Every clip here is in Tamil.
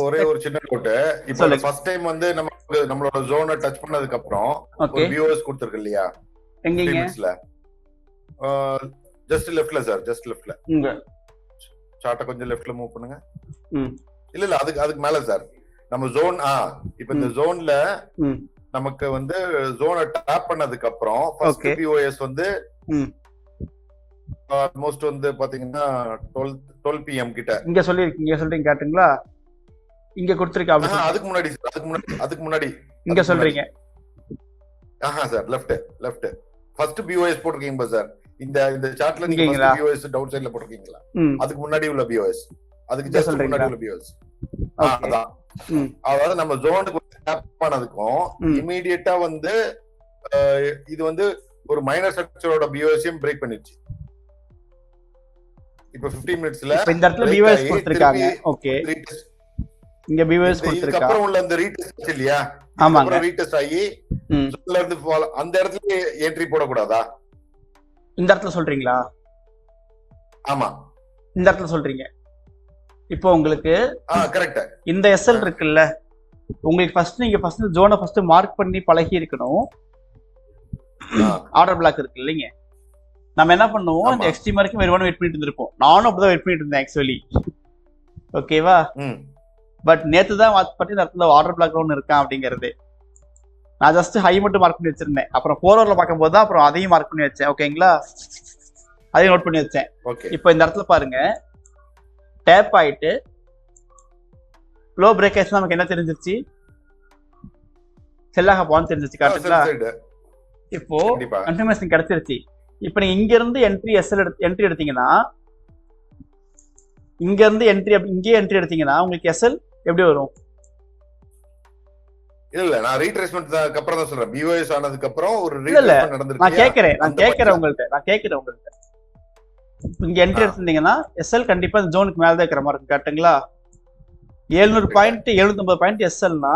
ஒரே ஒரு சின்ன டவுட். இப்போ ஃபர்ஸ்ட் டைம் வந்து நமக்கு நம்மளோட ஜோனை டச் பண்ணதுக்கு அப்புறம் ஒரு வியூவர்ஸ் கொடுத்திருக்கு இல்லையா? எங்கங்க? ஜஸ்ட் லெஃப்ட்ல சார், ஜஸ்ட் லெஃப்ட்ல. சார்ட்ட கொஞ்சம் லெஃப்ட்ல மூவ் பண்ணுங்க. இல்ல அதுக்கு மேல சார். நம்ம ஜோன் இப்போ இந்த ஜோன்ல நமக்கு வந்து ஜோனை டாப் பண்ணதுக்கு அப்புறம் ஃபர்ஸ்ட் பிஓஎஸ் வந்து ஆல்மோஸ்ட் வந்து பாத்தீங்கன்னா 12 PM கிட்ட இங்க சொல்றீங்க கேட்டுங்களா? இங்க கொடுத்திருக்கா அப்படி? அதுக்கு முன்னாடி இங்க சொல்றீங்க. சார் லெஃப்ட் ஃபர்ஸ்ட் பிஓஎஸ் போட்டுருக்கீங்க சார். இந்த சார்ட்ல நீங்க ஃபர்ஸ்ட் பிஓஎஸ் டவுன் சைடுல போட்டுருக்கீங்களா? அதுக்கு முன்னாடி உள்ள பிஓஎஸ், அதுக்கு ஜஸ்ட் முன்னாடி உள்ள பிஓஎஸ். அதான். அதாவது நம்ம ஜோனுக்கு டேப் பண்ணதுக்கும் இமிடியேட்டா வந்து இது வந்து ஒரு மைனர் ஸ்ட்ரக்சரோட பிஓஎஸையும் பிரேக் பண்ணிடுச்சு. இப்போ 15 மினிட்ஸ்ல இந்த இடத்துல பிஓஎஸ் கொடுத்திருக்காங்க. ஓகே, இங்க பிஓஎஸ் கொடுத்திருக்காங்க. அப்புறம் உள்ள அந்த ரீடெஸ்ட் இல்லையா? ஆமாங்க, ரீடெஸ்ட் ஆகி ஜோன்ல இருந்து அந்த இடத்துல என்ட்ரி போட கூடாதா? இந்த இடத்துல சொல்றீங்களா? ஆமா, இந்த இடத்துல சொல்றீங்க. இப்போ உங்களுக்கு கரெக்ட். இந்த எஸ்எல் இருக்குல்ல, உங்களுக்கு நீங்க ஜோனை மார்க் பண்ணி பழகி இருக்கணும். ஆர்டர் பிளாக் இருக்கு இல்லைங்க, நம்ம என்ன பண்ணுவோம், இந்த எக்ஸ்ட்ரீம் வரைக்கும் வெயிட் பண்ணிட்டு இருந்திருப்போம். நானும் அப்படிதான் வெயிட் பண்ணிட்டு இருந்தேன் ஆக்சுவலி. ஓகேவா? பட் நேத்து தான் வாட்ச் பண்ணி இந்த இடத்துல ஆர்டர் பிளாக் ஒன்று இருக்கான் அப்படிங்கிறது. நான் ஜஸ்ட் ஹை மட்டும் மார்க் பண்ணி வச்சிருந்தேன். அப்புறம் 4 ஹவர்ல பார்க்கும்போது தான் அப்புறம் அதையும் மார்க் பண்ணி வச்சேன். ஓகேங்களா? அதையும் நோட் பண்ணி வச்சேன். இப்போ இந்த இடத்துல பாருங்க, டேப் ஆயிட்டு லோ பிரேக்கேஜ் நமக்கு என்ன தெரிஞ்சிருச்சு? செல்லாக போன்னு தெரிஞ்சிருச்சு. கரெக்டுங்களா? இப்போ கன்ஃபர்மேஷன் கிடைச்சிருச்சு. இப்போ நீங்க இங்க இருந்து என்ட்ரி எடுத்தீங்கன்னா, இங்க இருந்து இங்கே என்ட்ரி எடுத்தீங்கன்னா உங்களுக்கு எஸ்எல் எப்படி வரும்? இல்ல, நான் ரீட்ரேஸ்மென்ட்க்கு அப்புறம் தான் சொல்றேன். பிஓஎஸ் ஆனதுக்கு அப்புறம் ஒரு ரீட்ரேஸ்மென்ட் நடந்துருக்கு. நான் கேக்குறேன் உங்கள்ட்ட. இங்க என்ட்ரி எடுத்தீங்கன்னா எஸ்எல் கண்டிப்பா இந்த ஜோனுக்கு மேல தான் இருக்கிற மாதிரி இருக்கு. கரெக்ட்டுங்களா? 700 பாயிண்ட் 750 பாயிண்ட் எஸ்எல்னா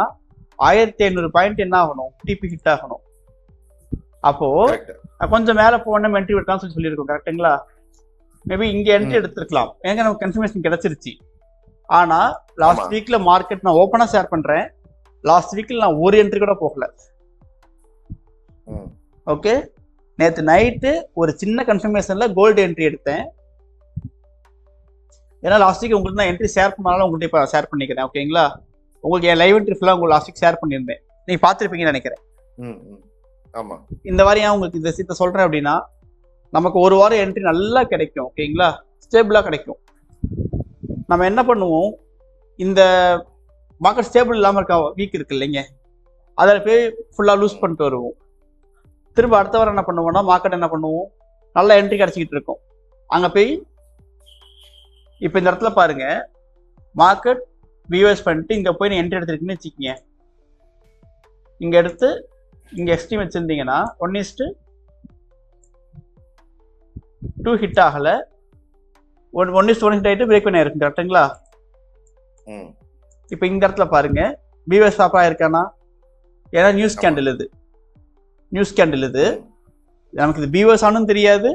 1500 பாயிண்ட் என்ன ஆகணும்? டிபி ஹிட் ஆகணும். அப்போ கொஞ்சம் மேல போன என்ட்ரி எடுக்கலாம் சொல்லியிருக்கோம். கரெக்ட்டுங்களா? மேபி இங்க என்ட்ரி எடுத்துருக்கலாம். ஏங்க நமக்கு கன்ஃபர்மேஷன் கிடைச்சிருச்சு. ஆனா லாஸ்ட் வீக்ல மார்க்கெட் நான் ஓப்பனா ஷேர் பண்றேன். லாஸ்ட் வீக்ல நான் ஒரு என்ட்ரி கூட போகல. ஓகே, நேத்து நைட்டு ஒரு சின்ன கன்ஃபர்மேஷன்ல கோல்டு என்ட்ரி எடுத்தேன். ஏன்னா லாஸ்ட் வீக் உங்களுக்கு நான் என்ட்ரி ஷேர் பண்ணாலும் உங்கள்கிட்ட இப்போ ஷேர் பண்ணிக்கிறேன். ஓகேங்களா? உங்களுக்கு என் லைவ் என்ட்ரி ஃபுல்லாக உங்களுக்கு லாஸ்ட் வீக் ஷேர் பண்ணியிருந்தேன். நீங்க பார்த்துருப்பீங்கன்னு நினைக்கிறேன். இந்த வாரம் உங்களுக்கு இந்த விஷயத்த சொல்றேன் அப்படின்னா, நமக்கு ஒரு வாரம் என்ட்ரி நல்லா கிடைக்கும். ஓகேங்களா? ஸ்டேபிளா கிடைக்கும். நம்ம என்ன பண்ணுவோம், இந்த மார்க்கெட் ஸ்டேபிள் இல்லாமல் இருக்க வீக் இருக்கு இல்லைங்க, அதில் போய் ஃபுல்லாக லூஸ் பண்ணிட்டு வருவோம். திரும்ப அடுத்த வாரம் என்ன பண்ணுவோம்னா, மார்க்கெட் என்ன பண்ணுவோம், நல்ல என்ட்ரி கிடைச்சிக்கிட்டு இருக்கும். அங்கே போய் இப்போ இந்த இடத்துல பாருங்க, மார்க்கெட் வியூஎஸ் பண்ணிட்டு இங்கே போய் நீ என்ட்ரி எடுத்துருக்குன்னு வச்சுக்கிங்க. இங்கே எடுத்து இங்கே எக்ஸ்ட்ரீம் வச்சிருந்தீங்கன்னா 1:2 ஹிட் ஆகலை, 1:1 ஹிட் ஆகிட்டு பிரேக் பண்ணி இருக்கு. கரெக்டுங்களா? இப்போ இந்த இடத்துல பாருங்க, பிஓஎஸ் ப்ராப்பரா இருக்கானா? ஏன்னா நியூஸ் கேண்டில் இது நமக்கு இது பிஓஎஸ் ஆனும் தெரியாது,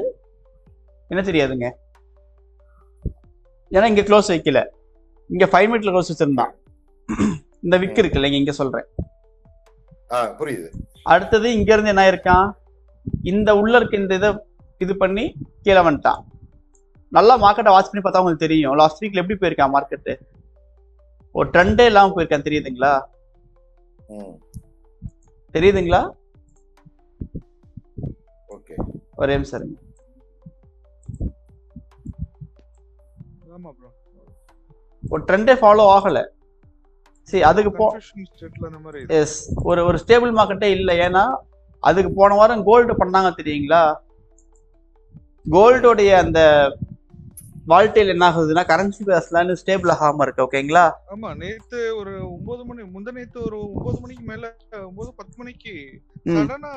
என்ன தெரியாதுங்க. ஏன்னா இங்க க்ளோஸ் வைக்கல, இங்க 5 மினிட்ல க்ளோஸ் வச்சிருந்தான். இந்த விக் இருக்கு இல்லைங்க, இங்க சொல்றேன். புரியுது. அடுத்தது இங்க இருந்து என்ன இருக்கான், இந்த உள்ள இருக்க இந்த இதை இது பண்ணி கீழே வந்துட்டான். நல்லா மார்க்கெட்டை வாட்ச் பண்ணி பார்த்தா உங்களுக்கு தெரியும், லாஸ்ட் வீக்ல எப்படி போயிருக்கான் மார்க்கெட்டு. ஒரு ட்ரெண்டே இல்லாம போயிருக்கான். தெரியுதுங்களா? ஒரே நிமிஷம். ஒரு ட்ரெண்டே ஃபாலோ ஆகல. சரி, அதுக்கு ஒரு ஸ்டேபிள் மார்க்கெட்டே இல்லை. ஏன்னா அதுக்கு போன வாரம் கோல்டு பண்ணாங்க தெரியுங்களா? கோல்டோடைய அந்த வால்டைல் என்ன ஆகுதுன்னா, கரன்சி பேஸ்ல ஸ்டேபிள் ஆகாம இருக்கு. ஓகேங்களா? ஆமா, நேத்து ஒரு 9 மணி முந்தநேத்து ஒரு 9 மணிக்கு மேல 9-10 மணிக்கு சடனா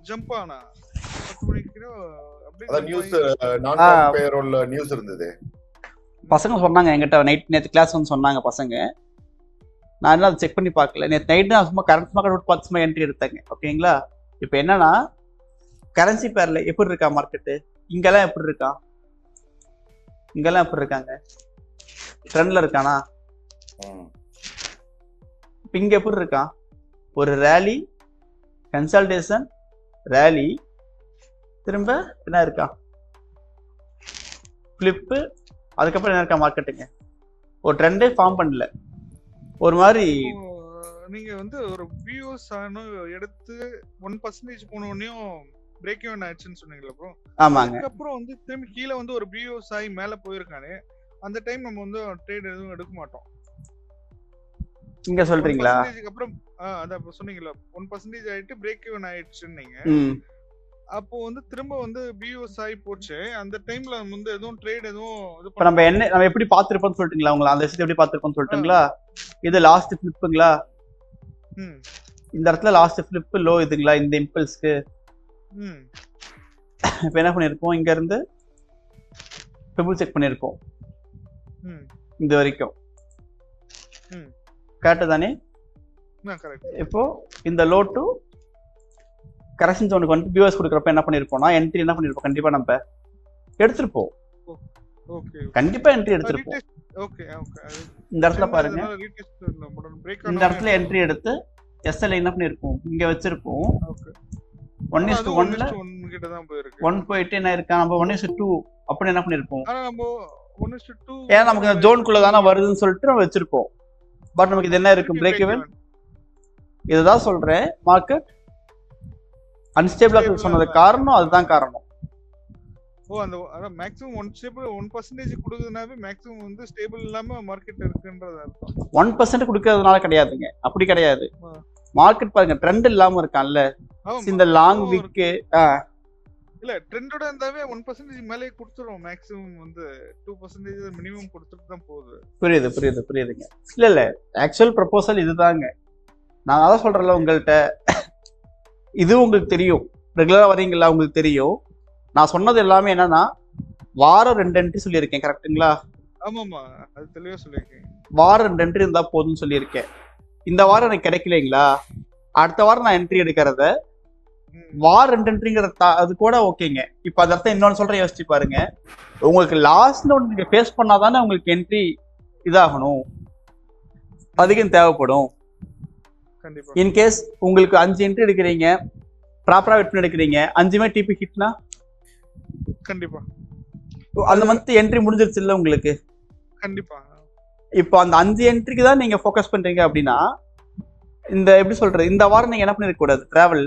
ஜம்ப் ஆனா 10 மணிக்கு அப்படியே நியூஸ் நான் பேரோல் நியூஸ் இருந்தது. பசங்க சொன்னாங்க என்கிட்ட, நேத்து கிளாஸ் வந்து சொன்னாங்க பசங்க. நான் என்ன அதை செக் பண்ணி பார்க்கல. நேற்று நைட்டு நான் சும்மா கரன்சி மார்க்கெட் விட்டு 10 என்ட்ரி எடுத்தாங்க. ஓகேங்களா? இப்போ என்னன்னா, கரன்சி பேர்ல எப்படி இருக்கா மார்க்கெட்டு, இங்கெல்லாம் எப்படி இருக்கான், இங்கெல்லாம் எப்படி இருக்காங்க, ட்ரெண்ட்ல இருக்கானா? இங்க எப்படி இருக்கான், ஒரு ரேலி கன்சல்டேஷன் ரேலி, திரும்ப என்ன இருக்கா ஃபிளிப்பு, அதுக்கப்புறம் என்ன இருக்கா மார்க்கெட்டுங்க, ஒரு ட்ரெண்டே ஃபார்ம் பண்ணல. ஒரு மாதிரி நீங்க வந்து ஒரு வியூஸ் எடுத்து 1% போனோடனையும் பிரேக் ஈவன் ஆயிடுச்சுன்னு சொன்னீங்களா ப்ரோ? ஆமாங்க. அதுக்கப்புறம் வந்து திரும்பி கீழே வந்து ஒரு வியூஸ் ஆகி மேல போயிருக்கானே, அந்த டைம் நம்ம வந்து ட்ரேட் எதுவும் எடுக்க மாட்டோம். இங்க சொல்றீங்களா? 1% அப்புறம் அதான் சொன்னீங்களா 1% ஆயிட்டு பிரேக் ஈவன் ஆயிடுச்சுன்னு நீங்க. அப்போ வந்து திரும்ப வந்து பியூஎஸ் ஆகி போச்சு. அந்த டைம்ல வந்து எதுவும் ட்ரேட் எதுவும் இப்ப நம்ம எப்படி பாத்துருப்போம்னு சொல்லிட்டுங்களா, உங்களை அந்த விஷயத்தை எப்படி பாத்துருப்போம்னு சொல்லிட்டுங்களா? இது லாஸ்ட் ஃபிளிப்புங்களா, இந்த இடத்துல லாஸ்ட் ஃபிளிப் லோ இதுங்களா இந்த இம்பல்ஸ்க்கு. இப்ப என்ன பண்ணிருப்போம், இங்க இருந்து ட்ரிபிள் செக் பண்ணிருப்போம் இது வரைக்கும். கரெக்ட் தானே? இப்போ இந்த லோ டு கரெக்ஷன் ஜோனுக்கு வந்து பியூஎஸ் கொடுக்குறப்ப என்ன பண்ணிருப்போம்னா, என்ட்ரி என்ன பண்ணிருப்போம், கண்டிப்பா நம்ம எடுத்திருப்போம். கண்டிப்பா என்ட்ரி எடுத்திருப்போம். இந்த இடத்துல பாருங்க, இந்த இடத்துல என்ட்ரி எடுத்து எஸ்எல் என்ன பண்ணிருப்போம், இங்க வச்சிருப்போம். 1:1 கிட்ட தான் போயிருக்கு. 1 போயிட்டு என்ன இருக்கா, நம்ம 1:2 அப்படி என்ன பண்ணிருப்போம், ஏன்னா நமக்கு இந்த ஜோனுக்குள்ள தானே வருதுன்னு சொல்லிட்டு நம்ம வச்சிருப்போம். பட் நமக்கு இது என்ன இருக்கு, பிரேக் ஈவன். இதுதான் சொல்றேன், மார்க்கெட் அன்ஸ்டேபிளா சொன்னது காரணம் அதுதான் காரணம். அந்த மேக்ஸிமம் 1% கொடுக்குதுனாவே மேக்ஸிமம் வந்து ஸ்டேபிள் இல்லாம மார்க்கெட் இருக்குன்றது அர்த்தம். 1% கொடுக்கிறதுனால கிடையாதுங்க, அப்படி கிடையாது. மார்க்கெட் பாருங்க ட்ரெண்ட் இல்லாம இருக்கான்ல, இந்த லாங் வீக் இல்ல ட்ரெண்டோட இருந்தாவே 1% மேலே கொடுத்துரும். மேக்ஸிமம் வந்து 2% மினிமம் கொடுத்துட்டு தான் போகுது. புரியுதுங்க. இல்ல ஆக்சுவல் ப்ரொபோசல் இதுதாங்க. நான் அதான் சொல்றேன்ல உங்கள்கிட்ட, இது உங்களுக்கு தெரியும், ரெகுலரா வரீங்களா உங்களுக்கு தெரியும். நான் சொன்னது எல்லாமே என்னன்னா வாரம் 2 என்ட்ரி சொல்லியிருக்கேன், கரெக்டுங்களா? ஆமாமா, அது தெளிவா சொல்லியிருக்கேன். வாரம் 2 என்ட்ரி இருந்தா போதும்னு சொல்லியிருக்கேன். இந்த வாரம் எனக்கு கிடைக்கலைங்களா, அடுத்த வாரம் நான் என்ட்ரி எடுக்கிறத வாரம் 2 என்ட்ரிங்கிற அது கூட ஓகேங்க. இப்ப அந்த இடத்த இன்னொன்னு சொல்றேன், யோசிச்சு பாருங்க. உங்களுக்கு லாஸ்ட்ல ஒன்று நீங்க ஃபேஸ் பண்ணாதானே உங்களுக்கு என்ட்ரி இதாகணும், அதிகம் தேவைப்படும். இன்கேஸ் உங்களுக்கு 5 என்ட்ரி எடுக்கிறீங்க, ப்ராப்பரா வெட் பண்ணி எடுக்கிறீங்க, 5மே டிபி ஹிட்னா கண்டிப்பா அந்த மந்த் என்ட்ரி முடிஞ்சிருச்சு இல்ல உங்களுக்கு. கண்டிப்பா இப்போ அந்த 5 என்ட்ரிக்கு தான் நீங்க ஃபோக்கஸ் பண்றீங்க அப்படின்னா, இந்த எப்படி சொல்றது, இந்த வாரம் நீங்க என்ன பண்ணிருக்க கூடாது, டிராவல்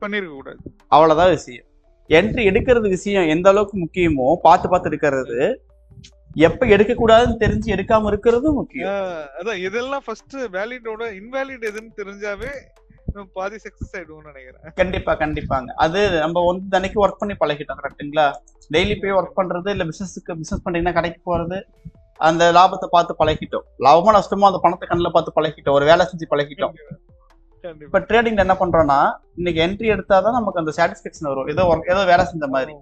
பண்ணிருக்க கூடாது. அவ்வளவுதான் விஷயம். என்ட்ரி எடுக்கிறது விஷயம் எந்த அளவுக்கு முக்கியமோ பார்த்து எடுக்கிறது, எப்ப எடுக்க கூடாதுன்னு தெரிஞ்சு எடுக்காம இருக்கிறது முக்கியம். அதான் இதெல்லாம் ஃபர்ஸ்ட் வேலிடோட இன்வாலிட் எதுன்னு தெரிஞ்சாவே பாதி சக்சஸ் ஆயிடுவோம்னு நினைக்கிறேன். கண்டிப்பாங்க. அது நம்ம வந்து தினைக்கு ஒர்க் பண்ணி பழகிட்டோம், கரெக்டுங்களா? டெய்லி போய் ஒர்க் பண்றது, இல்ல பிசினஸ் பண்றீங்கன்னா கடைக்கு போறது, அந்த லாபத்தை பார்த்து பழகிட்டோம். லாபமோ நஷ்டமோ அந்த பணத்தை கண்ணில் பார்த்து பழகிட்டோம், ஒரு வேலை செஞ்சு பழகிட்டோம். இப்ப ட்ரேடிங்ல என்ன பண்றோம்னா, இன்னைக்கு என்ட்ரி எடுத்தாதான் நமக்கு அந்த சாட்டிஸ்பேக்ஷன் வரும், ஏதோ வேலை செஞ்ச மாதிரி.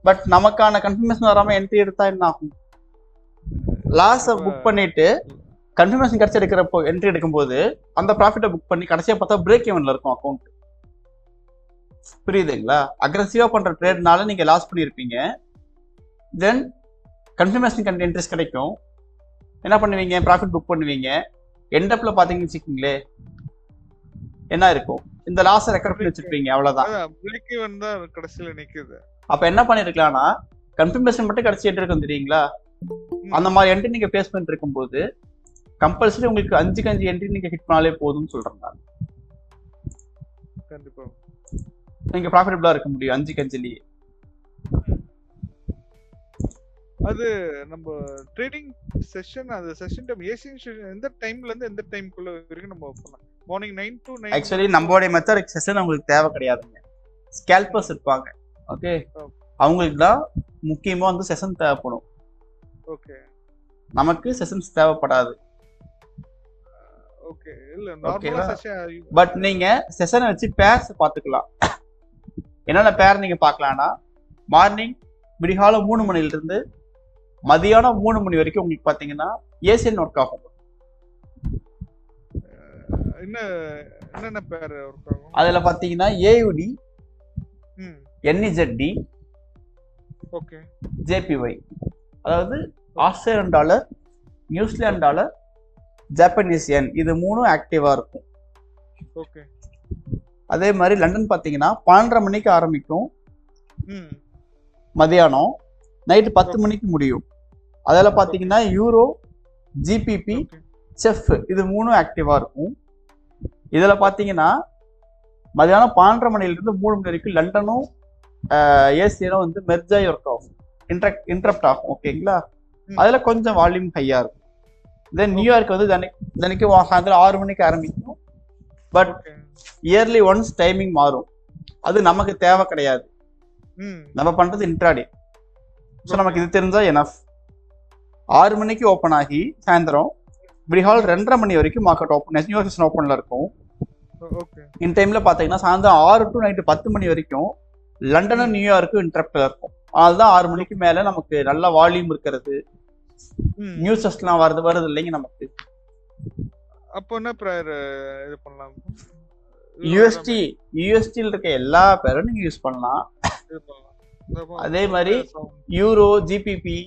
பட் நமக்கான கன்ஃபர்மேஷன் வராம என்ட்ரி எடுத்தா என்ன ஆகும், லாஸை புக் பண்ணிட்டு கன்ஃபர்மேஷன் கிடைச்சி எடுக்கிறப்போ என்ட்ரி எடுக்கும்போது அந்த ப்ராஃபிட்டை புக் பண்ணி கடைசியா பார்த்தா பிரேக் ஈவன்ல இருக்கும் அக்கௌண்ட். புரியுதுங்களா? அக்ரெசிவா பண்ற ட்ரேட்னால நீங்க லாஸ் பண்ணிருப்பீங்க. தென் கன்ஃபர்மேஷன் என்ட்ரிஸ் கிடைக்கும், என்ன பண்ணுவீங்க, ப்ராஃபிட் புக் பண்ணுவீங்க. எண்டப்ல பாத்தீங்கன்னு வச்சுக்கீங்களே என்ன இருக்கும், இந்த லாஸை ரெக்கவர் பண்ணி வச்சிருப்பீங்க, அவ்வளவுதான். பிரேக் ஈவன் தான் கடைசியில நிக்குது. அப்ப என்ன பண்ணிருக்கலாம்னா, கன்ஃபர்மேஷன் மட்டும் கடைசி என்ட்ரி இருக்கும் தெரியுங்களா, அந்த மாதிரி என்ட்ரி நீங்க பேஸ் பண்ணிட்டு இருக்கும் போது கம்பல்சரி உங்களுக்கு 5 என்ட்ரி நீங்க ஹிட் பண்ணாலே போதும்னு சொல்றேன். கண்டிப்பா நீங்க ப்ராஃபிட்டபிளா இருக்க முடியும் 5 அது நம்ம ட்ரேடிங் செஷன், அந்த செஷன் டைம் ஏசியன் செஷன் எந்த டைம்ல இருந்து எந்த டைம்க்குள்ள வரைக்கும் நம்ம பண்ணலாம். Morning 9 to 9. ஆக்சுவலி நம்மளுடைய மெத்தட் செஷன் உங்களுக்கு தேவை கிடையாதுங்க. ஸ்கேல்பர்ஸ் இருப்பாங்க, ஓகே, அவங்களுக்கு தான் முக்கியமா வந்து செஷன் தேவைப்படும். ஓகே, நமக்கு செஷன்ஸ் தேவைப்படாது. ஓகே, இல்ல நார்மலா செஷன். பட் நீங்க செஷனை வச்சு பேர்ஸ் பாத்துக்கலாம். என்னென்ன பேர் நீங்க பார்க்கலாம்னா, மார்னிங் விடிகாலம் 3 மணில இருந்து மதியானம் 3 மணி வரைக்கும் உங்களுக்கு பாத்தீங்கன்னா ஏசியன் ஒர்க் ஆகும். என்னென்ன பேர் ஒர்க் ஆகும் அதுல பாத்தீங்கன்னா ஏயுடி, NEZD, ஓகே, JPY, அதாவது Australian dollar New Zealand dollar, Japanese yen, இது 3 ஆக்டிவா இருக்கும். ஓகே. அதே மாதிரி லண்டன் பாத்தீங்கன்னா 12:30 மணிக்கு ஆரம்பிக்கும், மதியானம் நைட்டு 10 மணிக்கு முடியும். அதில் பாத்தீங்கன்னா யூரோ, ஜிபிபி, செஃப் இது 3 ஆக்டிவா இருக்கும். இதுல பாத்தீங்கன்னா மதியானம் 12:30 மணிலிருந்து 3 மணி வரைக்கும் லண்டனும் ஏசியனும் வந்து மெர்ஜாய் ஒர்க் ஆகும், இன்டரப்ட் ஆகும். ஓகேங்களா? அதுல கொஞ்சம் வால்யூம் ஹையா இருக்கும். தென் நியூயார்க் வந்து தினைக்கு சாயந்தரம் 6 மணிக்கு ஆரம்பிக்கும். பட் இயர்லி ஒன்ஸ் டைமிங் மாறும். அது நமக்கு தேவை கிடையாது, நம்ம பண்றது இன்ட்ராடே. ஸோ நமக்கு இது தெரிஞ்சா எனஃப். 6 மணிக்கு ஓப்பன் ஆகி சாயந்தரம் விடிகால் 2:30 மணி வரைக்கும் மார்க்கெட் ஓப்பன், நியூயார்க் செஷன் ஓப்பன்ல இருக்கும். இந்த டைம்ல பாத்தீங்கன்னா சாயந்தரம் 6 டு நைட்டு 10 மணி வரைக்கும் லண்டனும் நியூயார்க்கும் இன்டரப்ட்ல இருக்கும். அதுதான் 6 மணிக்கு மேல நமக்கு நல்ல வால்யூம் இருக்கிறது, நியூஸஸ்லாம் வருது இல்லைங்க நமக்கு. அப்போ என்ன ப்ரையர் இது பண்ணலாம்? யூஎஸ்டில இருக்க எல்லா பேரும் நீங்க யூஸ் பண்ணலாம். அதே மாதிரி யூரோ, ஜிபிபி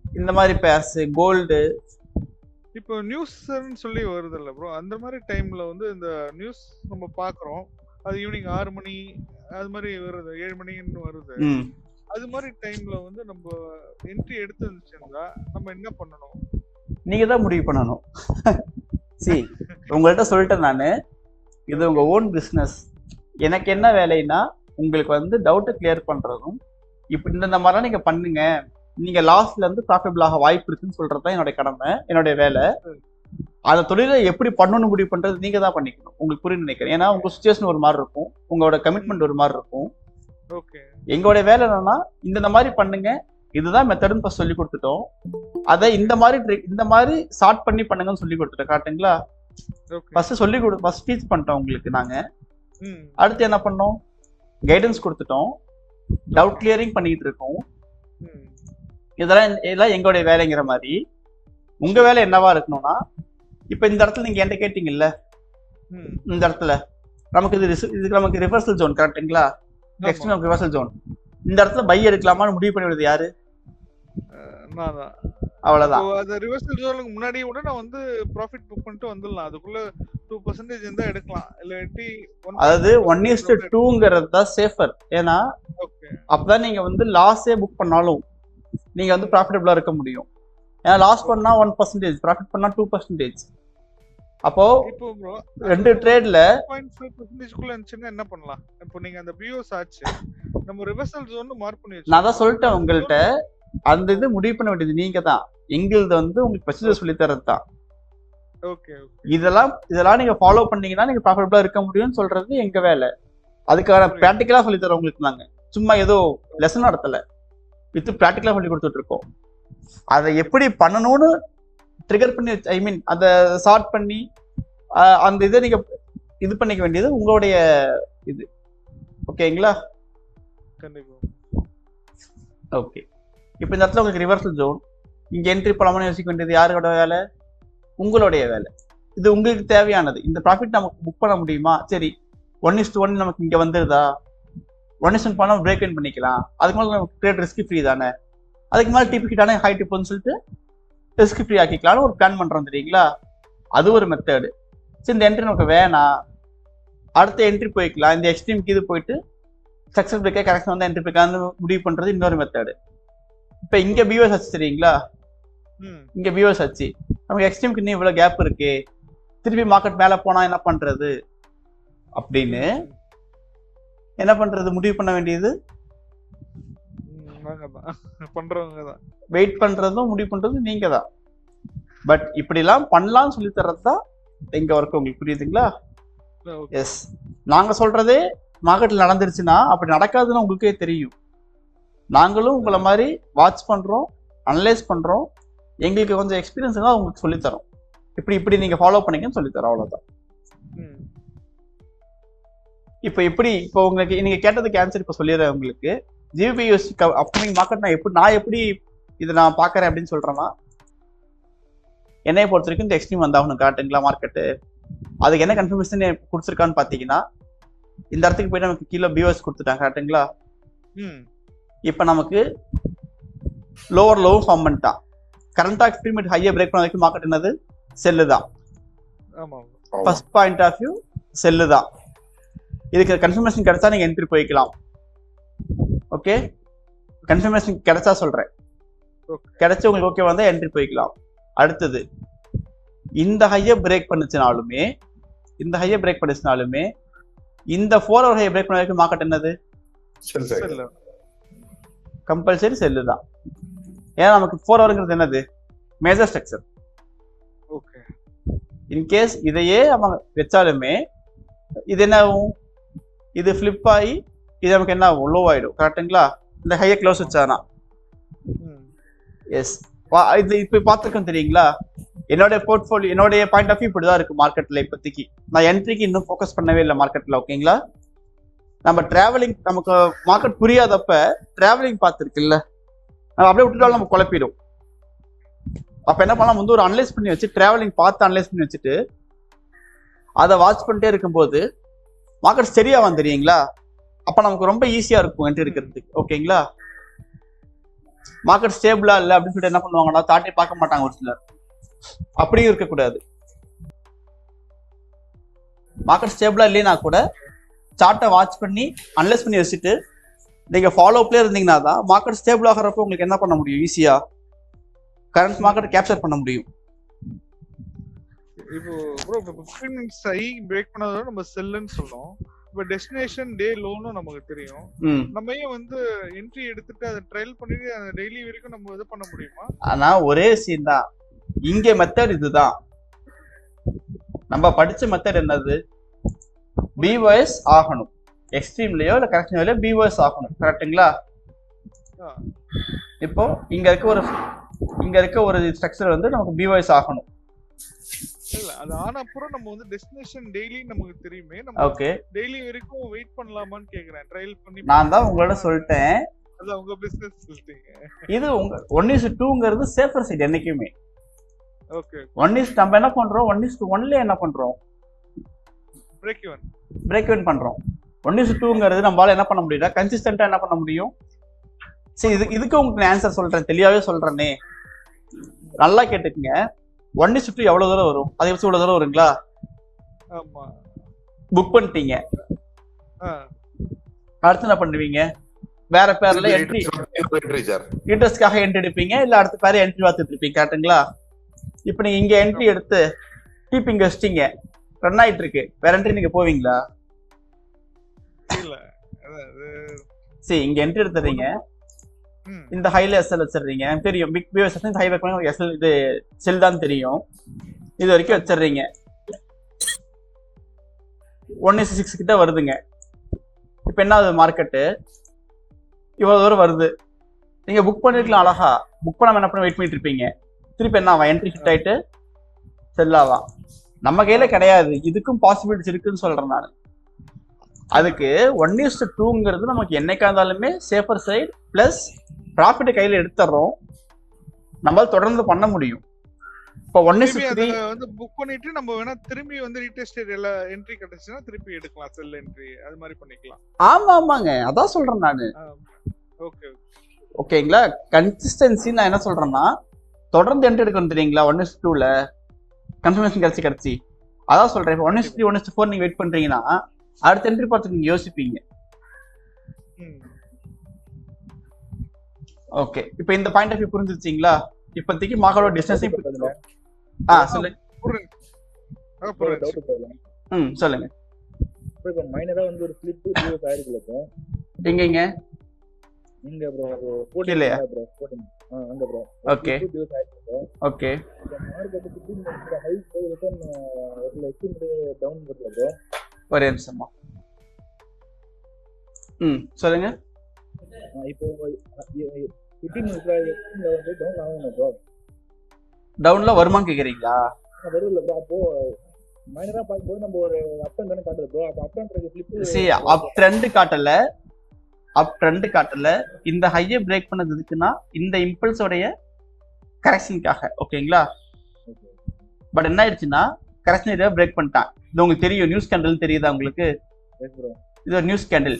இந்த மாதிரி பேர்ஸ், கோல்டு. இப்போ நியூஸ்ன்னு சொல்லி வருது இல்ல ப்ரோ, அந்த மாதிரி டைம்ல வந்து இந்த நியூஸ் நம்ம பாக்குறோம், அது ஈவினிங் 6 மணி அது மாதிரி வருது, 7 மணின்னு வருது. அது மாதிரி டைம்ல வந்து நம்ம என்ட்ரி எடுத்து வந்துச்சுன்னா நம்ம என்ன பண்ணணும்? நீங்க தான் முடிவு பண்ணணும். சி, உங்கள்கிட்ட சொல்லிட்டேன் நானு, இது உங்க ஓன் பிசினஸ். எனக்கு என்ன வேலைன்னா உங்களுக்கு வந்து டவுட்டை கிளியர் பண்றதும், இப்படி இந்த மாதிரிலாம் நீங்க பண்ணுங்க, நீங்க லாஸ்ட்ல இருந்து ப்ராஃபிட்டபிள் ஆக வாய்ப்பு இருக்குன்னு சொல்றதுதான் என்னுடைய கடமை, என்னுடைய வேலை. அந்த தொழிலை எப்படி பண்ணணும்னு முடிவு பண்றது நீங்க தான் பண்ணிக்கணும். உங்களுக்கு புரியும் நினைக்கிறேன். ஏன்னா உங்க சுச்சுவேஷன் ஒரு மாதிரி இருக்கும், உங்களோட கமிட்மெண்ட் ஒரு மாதிரி இருக்கும். எங்களுடைய வேலை என்னன்னா இந்த மாதிரி பண்ணுங்க, இதுதான் மெத்தடுன்னு ஃபர்ஸ்ட் சொல்லி கொடுத்துட்டோம். அதை இந்த மாதிரி ஸ்டார்ட் பண்ணி பண்ணுங்கன்னு சொல்லி கொடுத்துட்டோம். காட்டுங்களா? ஃபர்ஸ்ட் டீச் பண்ணிட்டோம் உங்களுக்கு நாங்க. அடுத்து என்ன பண்ணோம்? கைடன்ஸ் கொடுத்துட்டோம், டவுட் கிளியரிங் பண்ணிட்டு இருக்கோம். இதெல்லாம் எங்களுடைய வேலைங்கிற மாதிரி. உங்க வேலை என்னவா இருக்கணும்னா, இப்ப இந்த இடத்துல நீங்க என்கிட்ட கேட்டீங்கல்ல, இந்த இடத்துல நமக்கு இதுக்கு நமக்கு ரிவர்சல் ஜோன், கரெக்டுங்களா? நெக்ஸ்ட் நமக்கு ரிவர்சல் ஜோன். இந்த இடத்துல பை எடுக்கலாமான்னு முடிவு பண்ணி விடுறது யாரு? அவ்வளவுதான். அந்த ரிவர்சல் ஜோனுக்கு முன்னாடி கூட நான் வந்து ப்ராஃபிட் புக் பண்ணிட்டு வந்துடலாம். அதுக்குள்ள 2% இருந்தா எடுக்கலாம், இல்லாட்டி அதாவது 1:2ங்கிறது தான் சேஃபர். ஏன்னா அப்பதான் நீங்க வந்து லாஸே புக் பண்ணாலும் நீங்க வந்து ப்ராஃபிட்டபிளா இருக்க முடியும். ஏன்னா லாஸ் பண்ணா 1%, ப்ராஃபிட் பண்ணா 2%. அப்போ ரெண்டு ட்ரேட்ல 0.5% குள்ள இருந்துச்சுன்னா என்ன பண்ணலாம்? இப்போ நீங்க அந்த பிஓஸ் ஆச்சு, நம்ம ரிவர்சல் ஜோன் மார்க் பண்ணி வச்சோம். நான் தான் சொல்லிட்டேன் உங்கள்கிட்ட, அந்த இது முடிவு பண்ண வேண்டியது நீங்க தான். எங்களுது வந்து உங்களுக்கு ப்ரொசீஜர் சொல்லி தரது தான். இதெல்லாம் நீங்க ஃபாலோ பண்ணீங்கன்னா நீங்க ப்ராஃபிட்டபிளா இருக்க முடியும்னு சொல்றது எங்க வேலை. அதுக்கான பிராக்டிகலா சொல்லி தரோம் உங்களுக்கு. நாங்க சும்மா ஏதோ லெசன் நடத்தல, வித் பிராக்டிகலா சொல்லி கொடுத்துட்டு இருக்கோம். அதை எப்படி பண்ணணும்னு ட்ரிகர் பண்ணி, ஐ மீன் அதை சார்ட் பண்ணி அந்த இதை நீங்க இது பண்ணிக்க வேண்டியது உங்களுடைய இது. ஓகேங்களா? ஓகே. இப்போ இந்த இடத்துல உங்களுக்கு ரிவர்சல் ஜோன், இங்க என்ட்ரி போலாமான்னு யோசிக்க வேண்டியது யாரோட வேலை? உங்களுடைய வேலை. இது உங்களுக்கு தேவையானது. இந்த ப்ராஃபிட் நமக்கு புக் பண்ண முடியுமா? சரி, 1:1 நமக்கு இங்க வந்துருதா? 1:1 பண்ணா பிரேக் இன் பண்ணிக்கலாம். அதுக்கு மேலே நமக்கு ட்ரேட் ரிஸ்க் ஃப்ரீ தானே. அதுக்கு மேலே டிபி கிட்டானே ஹை டிப்னு சொல்லிட்டு ரிஸ்க் ஃப்ரீ ஆக்கிக்கலாம்னு ஒரு பிளான் பண்றோம் தெரியுங்களா? அது ஒரு மெத்தடு. சரி, இந்த என்ட்ரி நமக்கு வேணாம், அடுத்த என்ட்ரி போய்க்கலாம், இந்த எக்ஸ்ட்ரீம்க்கு இது போயிட்டு சக்ஸஸ் பிரேக்கே கரெக்ஷன் வந்து என்ட்ரி போய்க்கலாம்னு முடிவு பண்றது இன்னொரு மெத்தடு. இப்போ இங்க பிஓஎஸ் ஆச்சு தெரியுங்களா? இங்க பிஓஎஸ் ஆச்சு, நமக்கு எக்ஸ்ட்ரீம்க்கு இன்னும் இவ்வளவு கேப் இருக்கு, திருப்பி மார்க்கெட் மேல போனா என்ன பண்றது அப்படின்னு என்ன பண்றது முடிவு பண்ண வேண்டியது வெயிட் பண்றதும் முடிவு பண்றதும் நீங்க தான். பட் இப்படி எல்லாம் பண்ணலாம்னு சொல்லி தர்றதுதான் எங்க ஒர்க். உங்களுக்கு புரியுதுங்களா? எஸ். நாங்க சொல்றதே மார்க்கெட்ல நடந்துருச்சுன்னா அப்படி நடக்காதுன்னு உங்களுக்கே தெரியும். நாங்களும் உங்களை மாதிரி வாட்ச் பண்றோம், அனலைஸ் பண்றோம். எங்களுக்கு கொஞ்சம் எக்ஸ்பீரியன்ஸ் தான் உங்களுக்கு சொல்லித்தரோம். இப்படி நீங்க ஃபாலோ பண்ணிக்கன்னு சொல்லித்தரோம், அவ்வளவுதான். இப்போ உங்களுக்கு நீங்க கேட்டதுக்கு ஆன்சர் இப்போ சொல்லிடுறேன் உங்களுக்கு. ஜிபியூஎஸ் அப்கமிங் மார்க்கெட் நான் எப்படி இதை நான் பாக்குறேன் அப்படின்னு சொல்றேன்னா, என்னைய பொறுத்த வரைக்கும் இந்த எக்ஸ்ட்ரீம் வந்தாகணும். காட்டுங்களா மார்க்கெட்டு? அதுக்கு என்ன கன்ஃபர்மேஷன் கொடுத்துருக்கான்னு பாத்தீங்கன்னா, இந்த இடத்துக்கு போய் நமக்கு கீழே பிஓஎஸ் கொடுத்துட்டாங்க. காட்டுங்களா? இப்ப நமக்கு லோவர் லோவும் ஃபார்ம் பண்ணிட்டான். கரண்ட் ஆஃப் ப்ரீமியம் ஹையை பிரேக் பண்ண வரைக்கும் மார்க்கெட் என்னது? செல்லு தான். ஆமா first point of view sell தான். இதுக்கு கன்ஃபர்மேஷன் கிடைச்சா நீங்க என்ட்ரி போய்க்கலாம். ஓகே, கன்ஃபர்மேஷன் கிடைச்சா சொல்றேன். கிடைச்ச உங்களுக்கு ஓகே வந்தா என்ட்ரி போய்க்கலாம். அடுத்தது இந்த ஹையை பிரேக் பண்ணுச்சுனாலுமே இந்த 4 ஹவர் ஹையை பிரேக் பண்ண வரைக்கும் மார்க்கெட் என்னது? கம்பல்சரி செல்லு தான். ஏன்னா நமக்கு 4 ஹவர்ங்கிறது என்னது? Major structure. ஓகே, இன்கேஸ் இதையே அவங்க வச்சாலுமே இது என்ன ஆகும்? இது ஃபிளிப் ஆகி இது நமக்கு என்ன ஆகும்? லோ ஆயிடும். கரெக்டுங்களா? இந்த ஹையை க்ளோஸ் வச்சானா. எஸ், இது இப்போ பார்த்துருக்கோம் தெரியுங்களா? என்னோட போர்ட்ஃபோலியோ என்னுடைய பாயிண்ட் ஆஃப் வியூ இப்படிதான் இருக்கு மார்க்கெட்ல இப்போதைக்கு. நான் என்ட்ரிக்கு இன்னும் ஃபோக்கஸ் பண்ணவே இல்லை மார்க்கெட்ல. ஓகேங்களா? நம்ம டிராவலிங் நமக்கு மார்க்கெட் புரியாதப்ப டிராவலிங் பார்த்துருக்குல்ல, நம்ம அப்படியே விட்டுட்டாலும் நம்ம குழப்பிடும். அப்ப என்ன பண்ணலாம்? வந்து ஒரு அனலைஸ் பண்ணி வச்சு டிராவலிங் பார்த்து அனலைஸ் பண்ணி வச்சுட்டு அதை வாட்ச் பண்ணிட்டே இருக்கும்போது மார்க்கெட் சரியா தெரியுங்களா? அப்ப நமக்கு ரொம்ப ஈஸியா இருக்கும் என்ட்ரி எடுக்கிறதுக்கு. ஓகேங்களா? மார்க்கெட் ஸ்டேபிளா இல்லை அப்படின்னு சொல்லிட்டு என்ன பண்ணுவாங்கன்னா தாட்டே பார்க்க மாட்டாங்க ஒரு சிலர். அப்படியும் இருக்கக்கூடாது. மார்க்கெட் ஸ்டேபிளா இல்லைன்னா கூட சார்ட்டை வாட்ச் பண்ணி அனலைஸ் பண்ணி வச்சுட்டு நீங்க ஃபாலோ அப்லேயே இருந்தீங்கன்னா தான் மார்க்கெட் ஸ்டேபிள் ஆகிறப்ப உங்களுக்கு என்ன பண்ண முடியும்? ஈஸியா கரண்ட் மார்க்கெட் கேப்சர் பண்ண முடியும். இப்போ ப்ரோ ஹை பிரேக் பண்ணாதான் நம்ம செல்லுன்னு சொல்றோம். இப்போ டெஸ்டினேஷன் டே லோன்னு நமக்கு தெரியும். நம்ம ஏன் வந்து என்ட்ரி எடுத்துட்டு அதை ட்ரையல் பண்ணிட்டு அந்த டெய்லி வரைக்கும் நம்ம இது பண்ண முடியுமா? ஆனா ஒரே சீன் தான். இங்க மெத்தட் இதுதான். நம்ம படிச்ச மெத்தட் என்னது? பிஒஎஸ் ஆகணும். எக்ஸ்ட்ரீம்லயோ இல்ல கரெக்ஷன்லயோ பிஒஎஸ் ஆகணும். கரெக்ட்டுங்களா? இப்போ இங்க இருக்க ஒரு ஸ்ட்ரக்சர் வந்து நமக்கு பிஒஎஸ் ஆகணும். இல்ல அது ஆன அப்புறம் நம்ம வந்து டெஸ்டினேஷன் டெய்லி நமக்கு தெரியுமே. நம்ம ஓகே, டெய்லி வரைக்கும் வெயிட் பண்ணலாமான்னு கேக்குறேன். ட்ரையல் பண்ணி நான் தான் உங்களோட சொல்லிட்டேன். அது உங்க பிசினஸ் சொல்லிட்டீங்க. இது உங்க 1:2ங்கிறது சேஃபர் சைடு என்னைக்குமே. ஓகே, 1 நம்ம என்ன பண்றோம்? 1:1ல என்ன பண்றோம்? பிரேக் ஈவன் பண்றோம். 1:2ங்கிறது நம்மளால என்ன பண்ண முடியல? கன்சிஸ்டன்ட்டா என்ன பண்ண முடியும்? சரி, இதுக்கு உங்களுக்கு ஆன்சர் சொல்றேன், தெளிவாவே சொல்றேனே, நல்லா கேட்டுக்குங்க. 1:2 எவ்வளவு தூரம் வரும்? அதை வச்சு இவ்வளவு தூரம் வருங்களா? ஆமா, புக் பண்ணிட்டீங்க. அடுத்து என்ன பண்ணுவீங்க? வேற பேர்ல என்ட்ரி இன்ட்ரெஸ்ட்காக என்ட்ரி எடுப்பீங்க, இல்ல அடுத்த பேர் என்ட்ரி பார்த்துட்டு இருப்பீங்க. கரெக்டுங்களா? இப்ப நீங்க இங்க என்ட்ரி எடுத்து கீப்பிங் வச்சிட்டீங்க, ரன் ஆயிட்டு இருக்கு. வேற என்ட்ரி நீங்க போவீங்களா? சரி, இங்க என்ட்ரி எடுத்துறீங்க, இந்த ஹைல எஸ்எல் வச்சிடுறீங்க. தெரியும் பிக் பிஎஸ் ஹை வைக்கணும், எஸ்எல் இது செல் தான் தெரியும். இது வரைக்கும் வச்சிடுறீங்க. 1:6 கிட்ட வருதுங்க. இப்ப என்ன ஆகுது? மார்க்கெட்டு இவ்வளவு தூரம் வருது. நீங்க புக் பண்ணிருக்கலாம் அழகா. புக் பண்ணாம என்ன பண்ண வெயிட் பண்ணிட்டு இருப்பீங்க. திருப்பி என்ன ஆவா? என்ட்ரி ஹிட் ஆயிட்டு செல்லாவா? நம்ம கையில கிடையாது. இதுக்கும் பாசிபிலிட்டிஸ் இருக்குன்னு சொல்றேன் நான். அதுக்கு 1:2ங்கிறது நமக்கு என்னைக்கா இருந்தாலுமே சேஃபர் சைடு பிளஸ் ப்ராஃபிட் கையில எடுத்துறோம். நம்மளால தொடர்ந்து பண்ண முடியும். இப்போ 1:3 வந்து புக் பண்ணிட்டு நம்ம வேணா திரும்பி வந்து ரீடெஸ்ட் எல்லாம் என்ட்ரி கிடைச்சுனா திருப்பி எடுக்கலாம். செல் என்ட்ரி அது மாதிரி பண்ணிக்கலாம். ஆமாங்க, அதான் சொல்றேன் நானு. ஓகே, ஓகேங்களா? கன்சிஸ்டன்சி நான் என்ன சொல்றேன்னா, தொடர்ந்து என்ட்ரி எடுக்கணும் தெரியுங்களா? 1:2ல கன்ஃபர்மேஷன் கிடைச்சி அதான் சொல்றேன். இப்போ 1:3 1:4 நீங்க வெயிட் பண்றீங்கன்னா அடுத்த என்ட்ரி பார்த்து நீங்க யோசிப்பீங்க. ஓகே, இப்போ இந்த பாயிண்ட் ஆஃப் வியூ புரிஞ்சிருச்சீங்களா? இப்போதைக்கு மார்க்கெட்டோட டிஸ்டன்ஸ் சொல்லுங்க. சொல்லுங்க. இப்போ மைனரா வந்து ஒரு ஸ்லிப் யூஸ் ஆயிருக்குல ப்ரோ. எங்கங்க? இங்க ப்ரோ, இல்லையா ப்ரோ? அங்க ப்ரோ. ஓகே யூஸ் ஆயிருக்குல. ஓகே, மார்க்கெட்டுக்கு இந்த ஹை ரிட்டர்ன் ஒரு எக்ஸ்ட்ரீம் டவுன் வருது ப்ரோ. ஒரே நிமிஷமா. சொல்லுங்க. இப்போ 15 மினிட்ஸ்ல வந்து டவுன் ஆகும் ப்ரோ. டவுன்ல வருமான்னு கேக்குறீங்களா? வருது ப்ரோ. அப்போ மைனரா பாக்கும்போது நம்ம ஒரு அப் ட்ரெண்ட் தான காட்டுது ப்ரோ. அப்ப அப் ட்ரெண்ட் ஃபிளிப் சரி, அப் ட்ரெண்ட் காட்டல. இந்த ஹையை பிரேக் பண்ணது எதுக்குன்னா இந்த இம்பல்ஸோடைய கரெக்ஷனுக்காக. ஓகேங்களா? பட் என்ன ஆயிடுச்சுன்னா கரெக்ஷன் ஏரியா பிரேக் பண்ணிட்டான். இது உங்களுக்கு தெரியும், நியூஸ் கேண்டில் தெரியுதா உங்களுக்கு? இது ஒரு நியூஸ் கேண்டில்.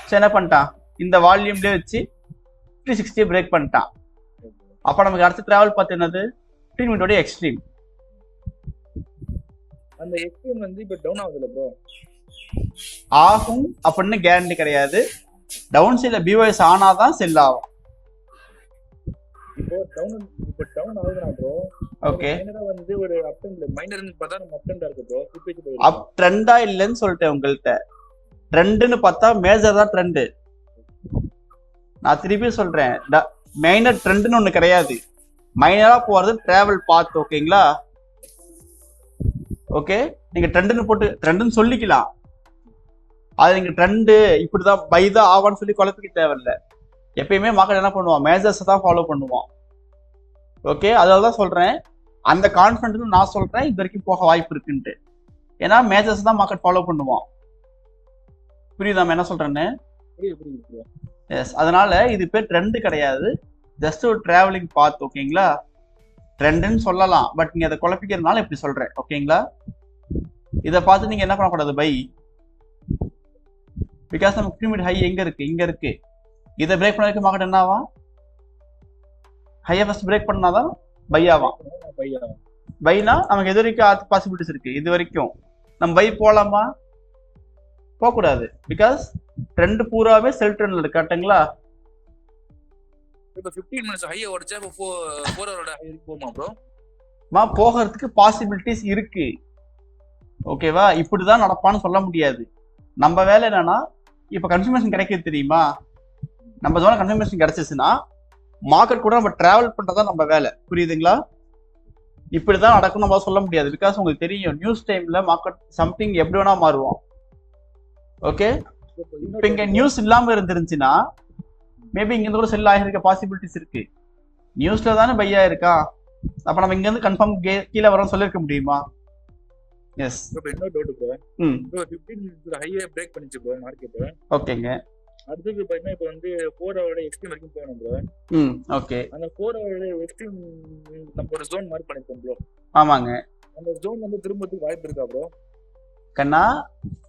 ஸோ என்ன பண்ணிட்டான்? இந்த வால்யூம்லேயே வச்சு 360 பிரேக் பண்ணிட்டான். அப்ப நமக்கு அடுத்த டிராவல் பார்த்து என்னது 15 மினிட்டோட எக்ஸ்ட்ரீம். அந்த எக்ஸ்ட்ரீம் வந்து இப்ப டவுன் ஆகுதுல ப்ரோ, ஆகும் அப்படின்னு கேரண்டி கிடையாது. டவுன் சைட்ல பிஓஎஸ் ஆனாதான் செல் ஆகும். இப்போ டவுன் ஆகுதுனா ப்ரோ, ஓகே மைனரா வந்து ஒரு அப் ட்ரெண்ட்ல மைனர்னு பார்த்தா நம்ம அப் ட்ரெண்டா இருக்கு ப்ரோ, ஃபிளிப் போய் அப் ட்ரெண்டா இல்லைன்னு சொல்லிட்டேன் உங்கள்கிட்ட. ட்ரெண்டுன்னு பார்த்தா மேஜர் தான் ட்ரெண்டு. நான் திருப்பி சொல்றேன், மைனர் ட்ரெண்டுன்னு ஒண்ணு கிடையாது. மைனரா போறது டிராவல் பாத். ஓகேங்களா? ஓகே, நீங்க ட்ரெண்டுன்னு போட்டு ட்ரெண்டுன்னு சொல்லிக்கலாம். அது நீங்க ட்ரெண்டு இப்படிதான் பை தான் ஆவான்னு சொல்லி குழப்பிக்க தேவையில்லை. எப்பயுமே மார்க்கெட் என்ன பண்ணுவான், மேஜர்ஸ் தான் ஃபாலோ பண்ணுவான். ஓகே, அதனால தான் சொல்றேன், அந்த கான்ஃபிடன்ஸ் நான் சொல்றேன் இது வரைக்கும் போக வாய்ப்பு இருக்குன்ட்டு. ஏன்னா மேஜர்ஸ் தான் மார்க்கெட் ஃபாலோ பண்ணுவான். புரியுதா என்ன சொல்றேன்னு? எஸ், அதனால இது பேர் ட்ரெண்டு கிடையாது, ஜஸ்ட் ஒரு டிராவலிங் பாத். ஓகேங்களா? ட்ரெண்டுன்னு சொல்லலாம், பட் நீங்க அதை குழப்பிக்கிறதுனால இப்படி சொல்றேன். ஓகேங்களா? இதை பார்த்து நீங்க என்ன பண்ணக்கூடாது, பை. பிகாஸ் நம்ம ப்ரீமியட் ஹை எங்க இருக்கு, இங்க இருக்கு. இதை பிரேக் பண்ணதுக்கு மார்க்கெட் என்ன ஆகும், ஹையை ஃபர்ஸ்ட் பிரேக் பண்ணாதான் பை ஆகும். பைனா நமக்கு எது வரைக்கும் பாசிபிலிட்டிஸ் இருக்கு, இது வரைக்கும் நம்ம பை போலாமா, போகக்கூடாது. பிகாஸ் ட்ரெண்ட் பூராவே செல் ட்ரெண்ட்ல இருக்கு. கரெக்ட்டுங்களா? இப்போ 15 மினிட்ஸ் ஹையை உடைச்சா இப்போ 4 ஹவரோட ஹை போகுமா ப்ரோ? போகிறதுக்கு பாசிபிலிட்டிஸ் இருக்கு. ஓகேவா? இப்படிதான் நடப்பான்னு சொல்ல முடியாது. நம்ம வேலை என்னன்னா, இப்ப கன்ஃபர்மேஷன் கிடைக்குது தெரியுமா, நம்ம சொன்ன கன்ஃபர்மேஷன் கிடைச்சிச்சுன்னா மார்க்கெட் கூட நம்ம டிராவல் பண்றதா நம்ம வேலை. புரியுதுங்களா? இப்படிதான் நடக்கும் நம்ம சொல்ல முடியாது. பிகாஸ் உங்களுக்கு தெரியும், நியூஸ் டைம்ல மார்க்கெட் சம்திங் எப்படி வேணா மாறுவோம். ஓகே, இப்ப இங்க நியூஸ் இல்லாம இருந்துருந்துச்சுன்னா மேபி இங்க இருந்து கூட செல் ஆகிருக்க பாசிபிலிட்டிஸ் இருக்கு. நியூஸ்ல தானே பையா இருக்கா, அப்ப நம்ம இங்க இருந்து கன்ஃபார்ம் கீழே வரோம் சொல்லிருக்க முடியுமா? எஸ். இப்போ இன்னொரு டவுட் ப்ரோ, ப்ரோ 15 மினிட்ஸ் ஹையை பிரேக் பண்ணிச்சு ப்ரோ மார்க்கெட். ஓகேங்க. அடுத்து பாத்தீங்கன்னா இப்போ வந்து 4 ஹவரோட எக்ஸ்ட்ரீம் வரைக்கும் போகணும் ப்ரோ. ஓகே, அந்த 4 ஹவரோட எக்ஸ்ட்ரீம் நம்ம ஒரு ஜோன் மார்க் பண்ணிருக்கோம் ப்ரோ. ஆமாங்க. அந்த ஜோன் வந்து திரும்பறதுக்கு வாய்ப்பு இருக்கா ப்ரோ? கண்ணா,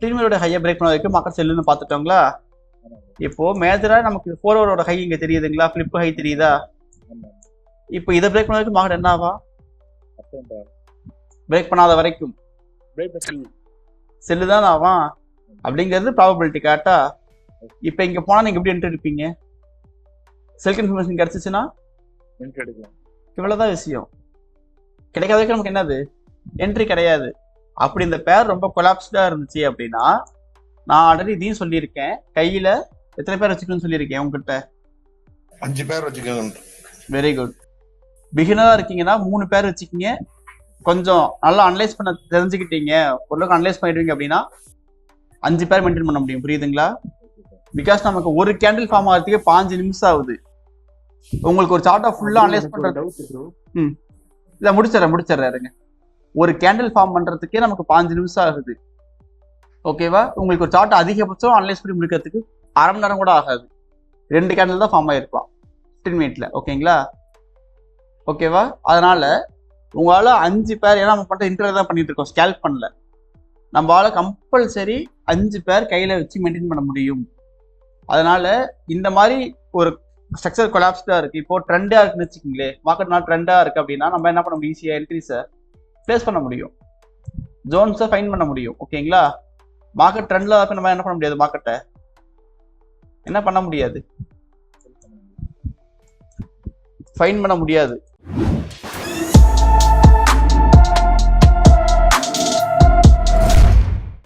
ப்ரீமியரோட ஹையை பிரேக் பண்ண வரைக்கும் மார்க்கெட் செல்லுன்னு பார்த்துட்டோங்களா? இப்போ மேஜரா நமக்கு 4 ஹவரோட ஹை இங்க தெரியுதுங்களா, ஃபிளிப் ஹை தெரியுதா? இப்போ இதை பிரேக் பண்ண வரைக்கும் மார்க்கெட் என்ன ஆவா, பிரேக் பண்ணாத வரைக்கும் செல்லு தான் ஆவான். அப்படிங்கிறது ப்ராபபிலிட்டி. கரெக்டா? இப்போ இங்க போனா நீங்க எப்படி என்ட்ரி எடுப்பீங்க, செல் கன்ஃபர்மேஷன் கிடைச்சிச்சுன்னா இவ்வளவுதான் விஷயம். கிடைக்காத வரைக்கும் நமக்கு என்னது, என்ட்ரி கிடையாது. அப்படி இந்த பேர் ரொம்ப கொலாப்ஸ்டா இருந்துச்சு அப்படின்னா, நான் ஆல்ரெடி இதையும் சொல்லியிருக்கேன், கையில எத்தனை பேர் வச்சுக்கணும்னு சொல்லியிருக்கேன் உங்ககிட்ட, 5 பேர் வச்சுக்கோங்க. Very good. பிகினரா இருக்கீங்கன்னா 3 பேர் வச்சுக்கிங்க. கொஞ்சம் நல்லா அனலைஸ் பண்ண தெரிஞ்சுக்கிட்டீங்க, ஓரளவுக்கு அனலைஸ் பண்ணிடுவீங்க அப்படின்னா 5 பேர் மெயின்டைன் பண்ண முடியும். புரியுதுங்களா? பிகாஸ் நமக்கு ஒரு கேண்டில் ஃபார்ம் ஆகிறதுக்கு 5 நிமிஷம் ஆகுது. உங்களுக்கு ஒரு சார்ட்டை ஃபுல்லா அனலைஸ் பண்றது, இதை முடிச்சிடறேன். ஒரு கேண்டில் ஃபார்ம் பண்றதுக்கே நமக்கு 5 நிமிஷம் ஆகுது. ஓகேவா? உங்களுக்கு ஒரு சார்ட் அதிகபட்சம் அனலைஸ் பண்ணி முடிக்கிறதுக்கு அரை மணி நேரம் கூட ஆகாது. 2 கேண்டில் தான் ஃபார்ம் ஆயிருக்கலாம் 15 மினிட்ல. ஓகேங்களா? ஓகேவா? அதனால உங்களால 5 பேர், ஏன்னா நம்ம மட்டும் இன்டர்வியூ தான் பண்ணிட்டு இருக்கோம், ஸ்கேல்ப் பண்ணல. நம்மளால கம்பல்சரி 5 பேர் கையில வச்சு மெயின்டைன் பண்ண முடியும். அதனால இந்த மாதிரி ஒரு ஸ்ட்ரக்சர் கொலாப்ஸ்டா இருக்கு. இப்போ ட்ரெண்டா இருக்குன்னு வச்சுக்கீங்களே, மார்க்கெட் நாள் ட்ரெண்டா இருக்கு அப்படின்னா நம்ம என்ன பண்ண முடியும், ஈஸியா என்ட்ரிஸை பிளேஸ் பண்ண முடியும், ஜோன்ஸை ஃபைன் பண்ண முடியும். ஓகேங்களா? மார்க்கெட் ட்ரெண்ட்ல நம்ம என்ன பண்ண முடியாது, மார்க்கெட்டை என்ன பண்ண முடியாது, ஃபைன் பண்ண முடியாது.